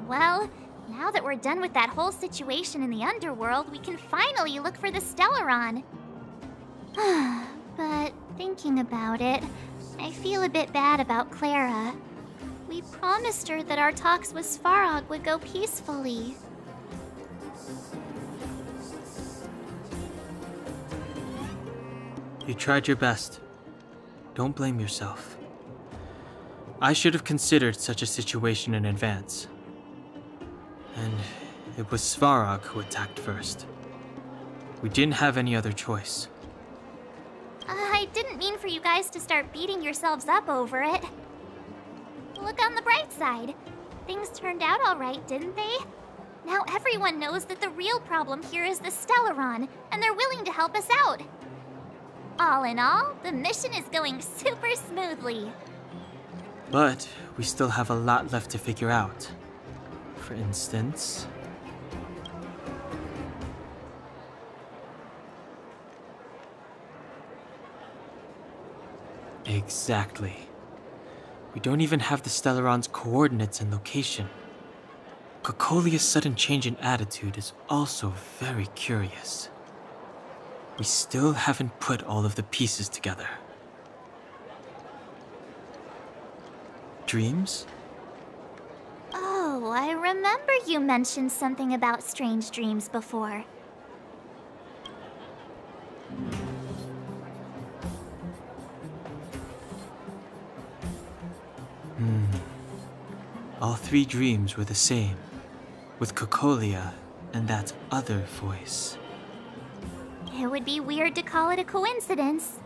Well, now that we're done with that whole situation in the underworld, we can finally look for the Stellaron. But thinking about it, I feel a bit bad about Clara. We promised her that our talks with Svarog would go peacefully. You tried your best. Don't blame yourself. I should have considered such a situation in advance. And it was Svarog who attacked first. We didn't have any other choice. I didn't mean for you guys to start beating yourselves up over it. Look on the bright side. Things turned out alright, didn't they? Now everyone knows that the real problem here is the Stellaron, and they're willing to help us out. All in all, the mission is going super smoothly. But we still have a lot left to figure out. For instance... Exactly. We don't even have the Stellaron's coordinates and location. Cocolia's sudden change in attitude is also very curious. We still haven't put all of the pieces together. Dreams? Oh, I remember you mentioned something about strange dreams before. All three dreams were the same, with Cocolia and that other voice. It would be weird to call it a coincidence.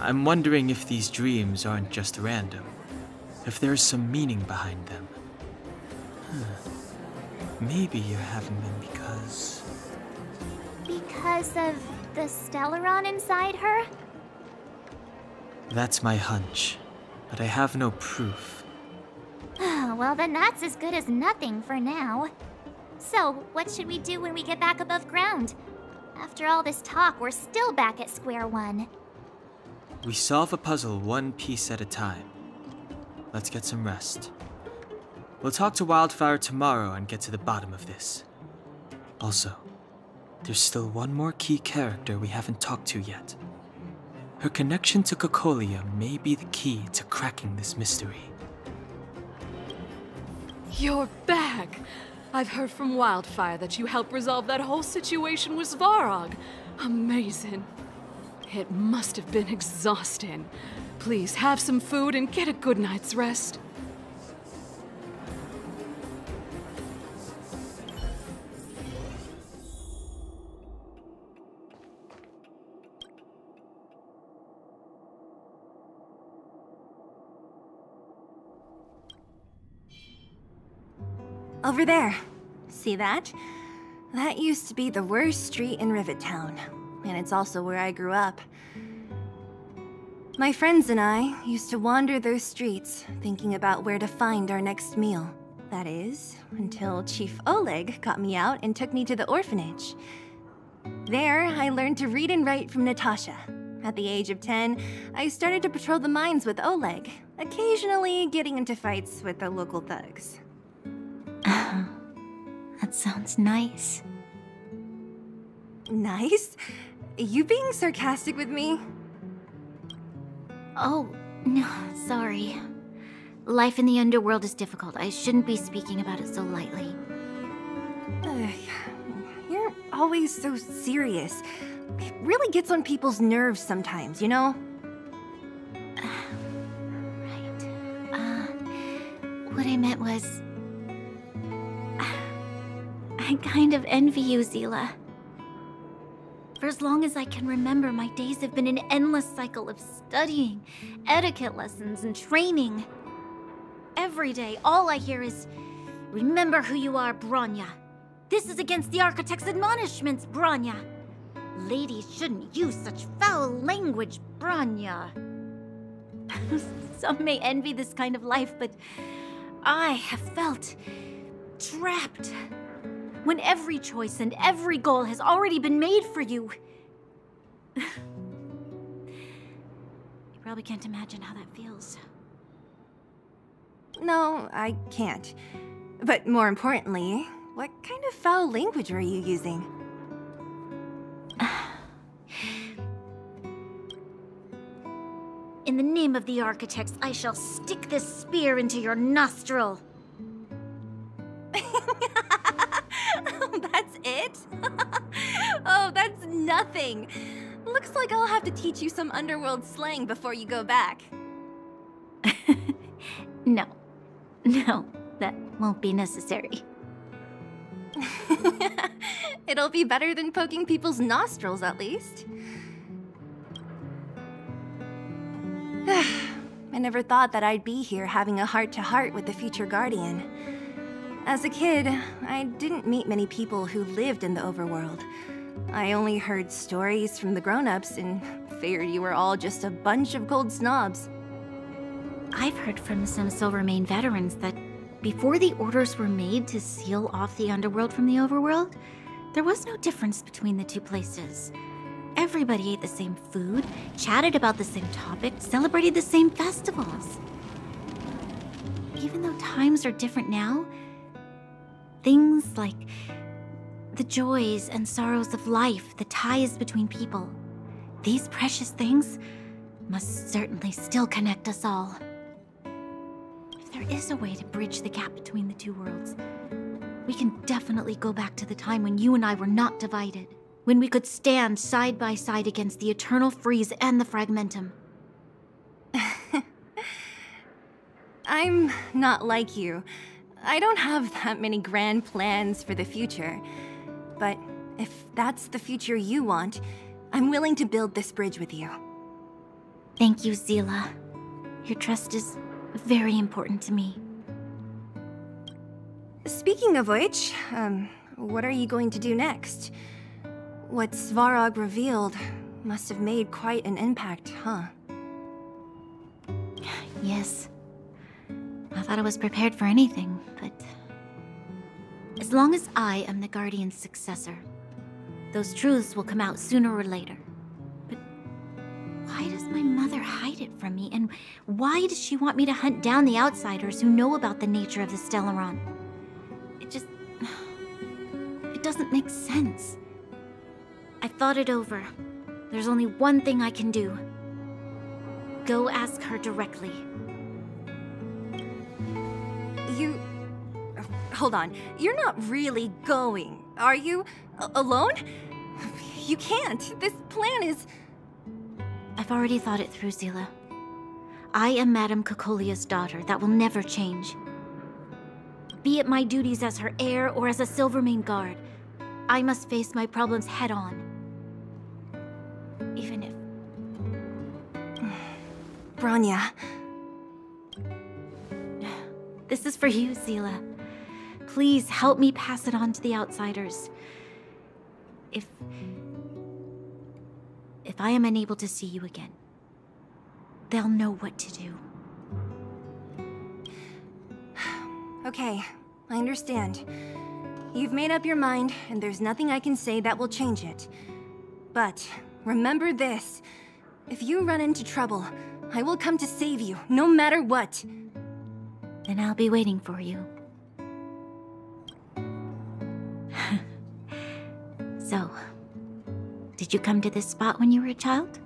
I'm wondering if these dreams aren't just random, if there's some meaning behind them. Maybe you're having them because... Because of the Stellaron inside her? That's my hunch, but I have no proof. Well, then that's as good as nothing for now. So, what should we do when we get back above ground? After all this talk, we're still back at square one. We solve a puzzle one piece at a time. Let's get some rest. We'll talk to Wildfire tomorrow and get to the bottom of this. Also, there's still one more key character we haven't talked to yet. Her connection to Cocolia may be the key to cracking this mystery. You're back! I've heard from Wildfire that you helped resolve that whole situation with Svarog. Amazing. It must have been exhausting. Please have some food and get a good night's rest. Over there. See that? That used to be the worst street in Rivet Town, and it's also where I grew up. My friends and I used to wander those streets, thinking about where to find our next meal. That is, until Chief Oleg got me out and took me to the orphanage. There, I learned to read and write from Natasha. At the age of 10, I started to patrol the mines with Oleg, occasionally getting into fights with the local thugs. That sounds nice. Nice? You being sarcastic with me? Oh, no, sorry. Life in the underworld is difficult. I shouldn't be speaking about it so lightly. You're always so serious. It really gets on people's nerves sometimes, you know? Right. What I meant was... I kind of envy you, Seele. For as long as I can remember, my days have been an endless cycle of studying, etiquette lessons, and training. Every day, all I hear is, "Remember who you are, Bronya. This is against the Architect's admonishments, Bronya. Ladies shouldn't use such foul language, Bronya." Some may envy this kind of life, but I have felt trapped. When every choice and every goal has already been made for you. You probably can't imagine how that feels. No, I can't. But more importantly, what kind of foul language were you using? In the name of the architects, I shall stick this spear into your nostril. Oh, that's it? Oh, that's nothing. Looks like I'll have to teach you some underworld slang before you go back. No. No, that won't be necessary. It'll be better than poking people's nostrils, at least. I never thought that I'd be here having a heart-to-heart with the future Guardian. As a kid, I didn't meet many people who lived in the overworld. I only heard stories from the grown-ups and figured you were all just a bunch of cold snobs. I've heard from some Silvermane veterans that before the orders were made to seal off the underworld from the overworld, there was no difference between the two places. Everybody ate the same food, chatted about the same topics, celebrated the same festivals. Even though times are different now, things like the joys and sorrows of life, the ties between people, these precious things must certainly still connect us all. If there is a way to bridge the gap between the two worlds, we can definitely go back to the time when you and I were not divided. When we could stand side by side against the Eternal Freeze and the Fragmentum. I'm not like you. I don't have that many grand plans for the future. But if that's the future you want, I'm willing to build this bridge with you. Thank you, Seele. Your trust is very important to me. Speaking of which, what are you going to do next? What Svarog revealed must have made quite an impact, huh? Yes. I thought I was prepared for anything, but... as long as I am the Guardian's successor, those truths will come out sooner or later. But why does my mother hide it from me? And why does she want me to hunt down the outsiders who know about the nature of the Stellaron? It just... it doesn't make sense. I thought it over. There's only one thing I can do. Go ask her directly. You... hold on. You're not really going, are you? Alone? You can't. This plan is... I've already thought it through, Seele. I am Madame Cocolia's daughter. That will never change. Be it my duties as her heir or as a Silvermane guard, I must face my problems head-on. Even if... Bronya. This is for you, Seele. Please help me pass it on to the outsiders. If I am unable to see you again, they'll know what to do. Okay, I understand. You've made up your mind, and there's nothing I can say that will change it. But remember this. If you run into trouble, I will come to save you, no matter what. Then I'll be waiting for you. So, did you come to this spot when you were a child?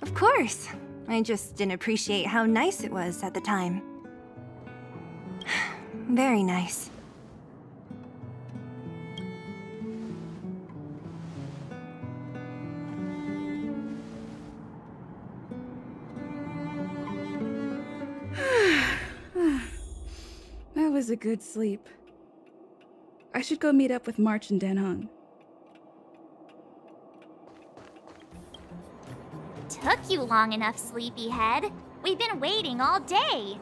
Of course. I just didn't appreciate how nice it was at the time. Very nice. That was a good sleep. I should go meet up with March and Dan Heng. Took you long enough, sleepyhead. We've been waiting all day.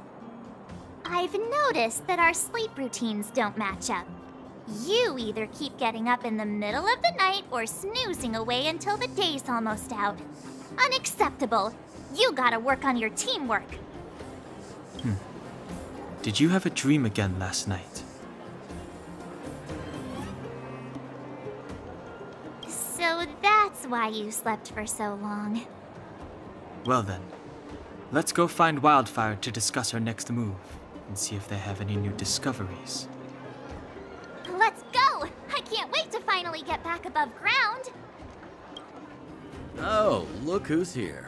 I've noticed that our sleep routines don't match up. You either keep getting up in the middle of the night or snoozing away until the day's almost out. Unacceptable. You gotta work on your teamwork. Did you have a dream again last night? So that's why you slept for so long. Well then, Let's go find Wildfire to discuss our next move and see if they have any new discoveries. Let's go! I can't wait to finally get back above ground! Oh, look who's here.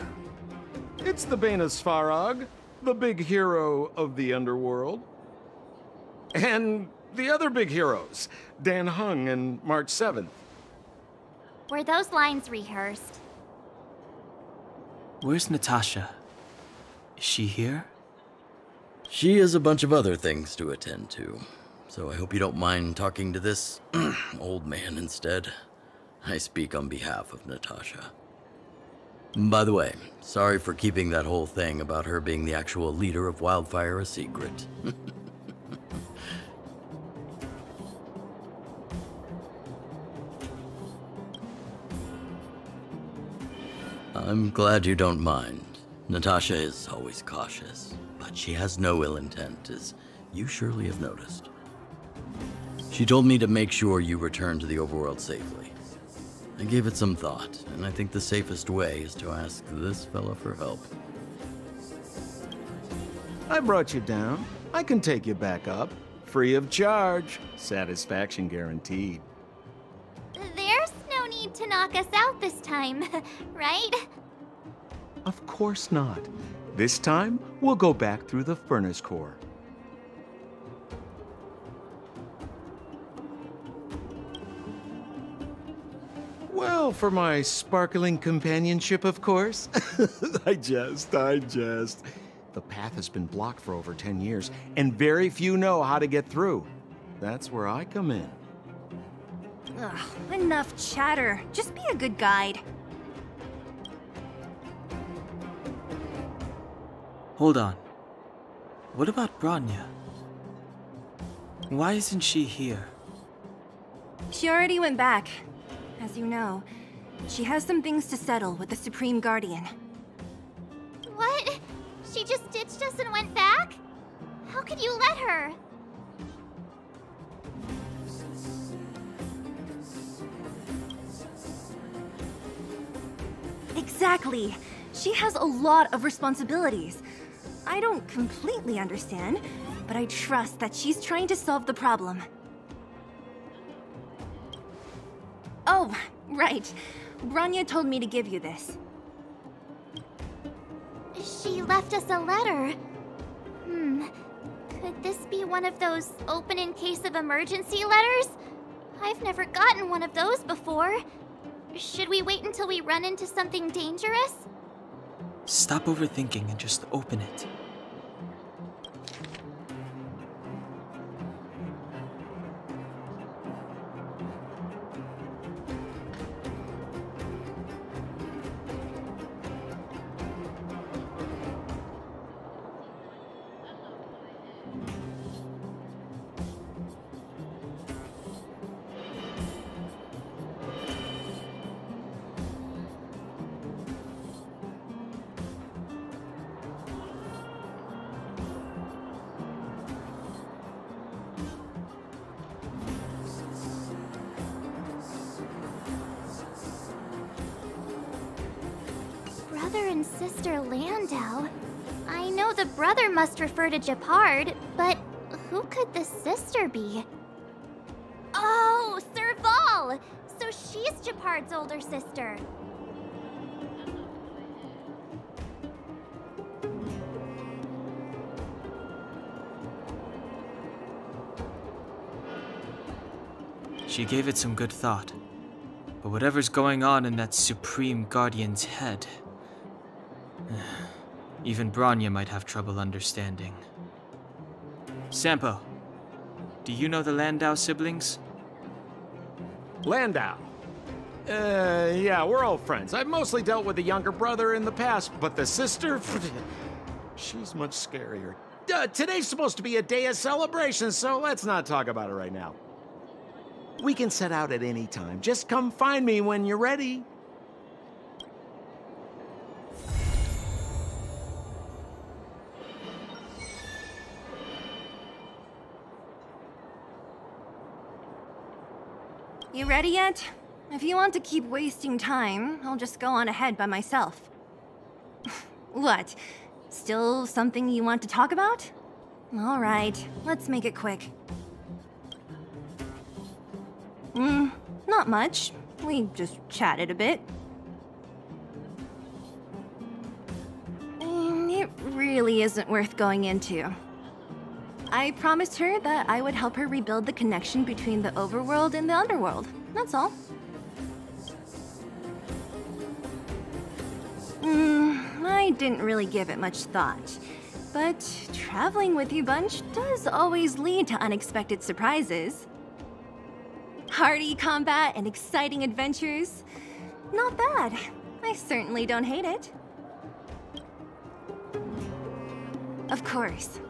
It's the Bane of Svarog, the big hero of the underworld. And the other big heroes, Dan Heng and March 7th. Were those lines rehearsed? Where's Natasha? Is she here? She has a bunch of other things to attend to, so I hope you don't mind talking to this old man instead. I speak on behalf of Natasha. By the way, sorry for keeping that whole thing about her being the actual leader of Wildfire a secret. I'm glad you don't mind. Natasha is always cautious, but she has no ill intent, as you surely have noticed. She told me to make sure you return to the overworld safely. I gave it some thought, and I think the safest way is to ask this fella for help. I brought you down. I can take you back up. Free of charge. Satisfaction guaranteed. There's no need to knock us out this time, right? Of course not. This time, we'll go back through the furnace core. Well, for my sparkling companionship, of course. I jest. The path has been blocked for over 10 years, and very few know how to get through. That's where I come in. Ugh, enough chatter. Just be a good guide. Hold on. What about Bronya? Why isn't she here? She already went back. As you know, she has some things to settle with the Supreme Guardian. What? She just ditched us and went back? How could you let her? Exactly. She has a lot of responsibilities. I don't completely understand, but I trust that she's trying to solve the problem. Oh, right. Bronya told me to give you this. She left us a letter. Could this be one of those open in case of emergency letters? I've never gotten one of those before. Should we wait until we run into something dangerous? Stop overthinking and just open it. Brother and sister Landau. I know the brother must refer to Gepard, but who could the sister be? Oh, Serval! So she's Gepard's older sister. She gave it some good thought. But whatever's going on in that Supreme Guardian's head, even Bronya might have trouble understanding. Sampo, do you know the Landau siblings? Landau. Yeah, we're old friends. I've mostly dealt with the younger brother in the past, but the sister, she's much scarier. Today's supposed to be a day of celebration, so let's not talk about it right now. We can set out at any time. Just come find me when you're ready. You ready yet? If you want to keep wasting time, I'll just go on ahead by myself. What? Still something you want to talk about? All right, let's make it quick. Not much. We just chatted a bit. It really isn't worth going into. I promised her that I would help her rebuild the connection between the overworld and the underworld. That's all. I didn't really give it much thought. But traveling with you bunch does always lead to unexpected surprises. Hearty combat and exciting adventures. Not bad. I certainly don't hate it. Of course.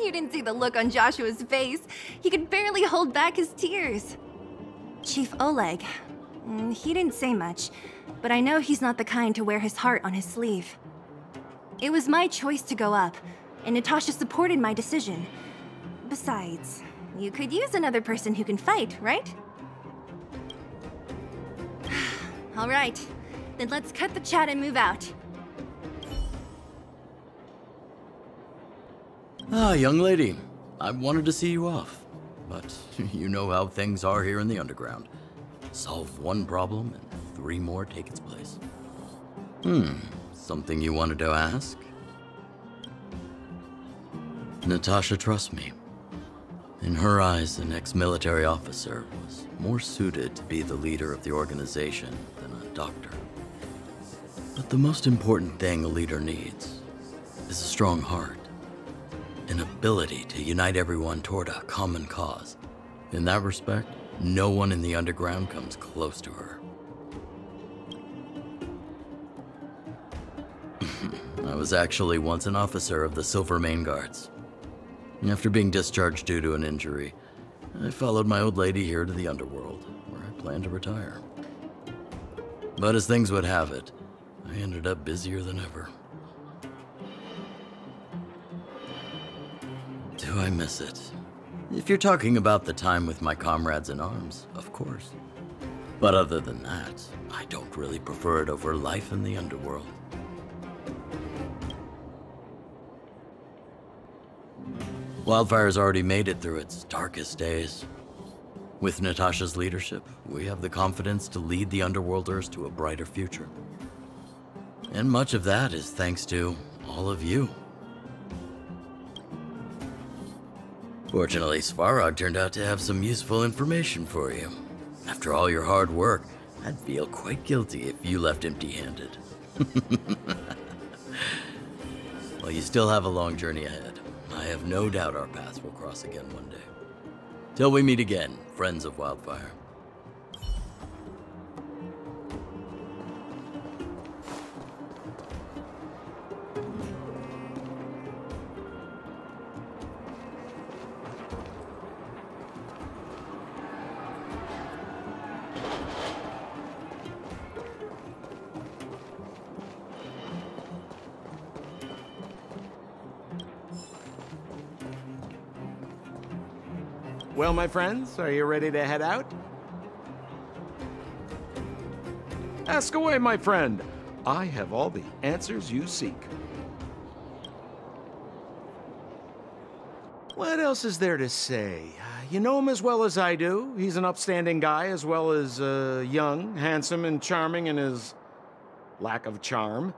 You didn't see the look on Joshua's face. He could barely hold back his tears. Chief Oleg. He didn't say much, but I know he's not the kind to wear his heart on his sleeve. It was my choice to go up, and Natasha supported my decision. Besides, you could use another person who can fight, right? All right, then let's cut the chat and move out. Ah, young lady. I wanted to see you off, but you know how things are here in the underground. Solve one problem and 3 more take its place. Something you wanted to ask? Natasha trusts me. In her eyes, an ex-military officer was more suited to be the leader of the organization than a doctor. But the most important thing a leader needs is a strong heart, an ability to unite everyone toward a common cause. In that respect, no one in the underground comes close to her. I was actually once an officer of the Silvermane Guards. After being discharged due to an injury, I followed my old lady here to the underworld, where I plan to retire. But as things would have it, I ended up busier than ever. Do I miss it? If you're talking about the time with my comrades in arms, of course. But other than that, I don't really prefer it over life in the underworld. Wildfire's already made it through its darkest days. With Natasha's leadership, we have the confidence to lead the Underworlders to a brighter future. And much of that is thanks to all of you. Fortunately, Svarog turned out to have some useful information for you. After all your hard work, I'd feel quite guilty if you left empty-handed. Well, you still have a long journey ahead. I have no doubt our paths will cross again one day. Till we meet again, friends of Wildfire. Well, my friends, are you ready to head out? Ask away, my friend. I have all the answers you seek. What else is there to say? You know him as well as I do. He's an upstanding guy, as well as young, handsome, and charming in his lack of charm.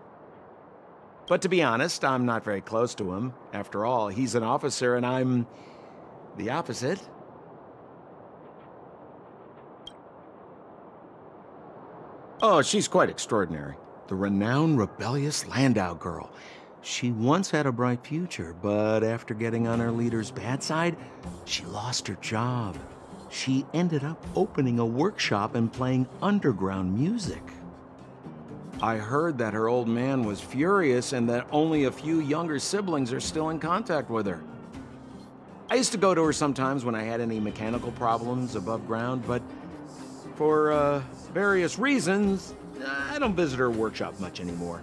But to be honest, I'm not very close to him. After all, he's an officer, and I'm the opposite. Oh, she's quite extraordinary. The renowned rebellious Landau girl. She once had a bright future, but after getting on her leader's bad side, she lost her job. She ended up opening a workshop and playing underground music. I heard that her old man was furious and that only a few younger siblings are still in contact with her. I used to go to her sometimes when I had any mechanical problems above ground, but for various reasons, I don't visit her workshop much anymore.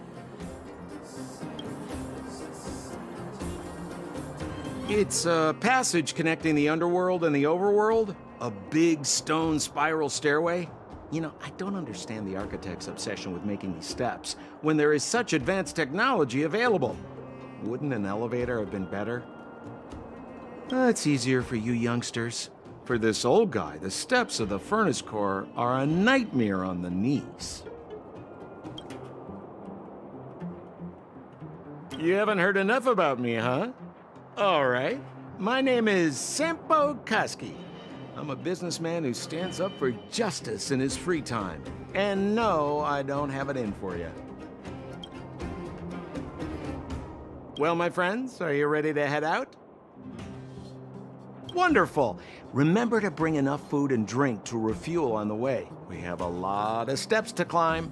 It's a passage connecting the underworld and the overworld, a big stone spiral stairway. You know, I don't understand the architect's obsession with making these steps when there is such advanced technology available. Wouldn't an elevator have been better? It's easier for you youngsters. For this old guy, the steps of the furnace core are a nightmare on the knees. You haven't heard enough about me, huh? All right. My name is Sampo Kaski. I'm a businessman who stands up for justice in his free time. And no, I don't have it in for you. Well, my friends, are you ready to head out? Wonderful. Remember to bring enough food and drink to refuel on the way. We have a lot of steps to climb.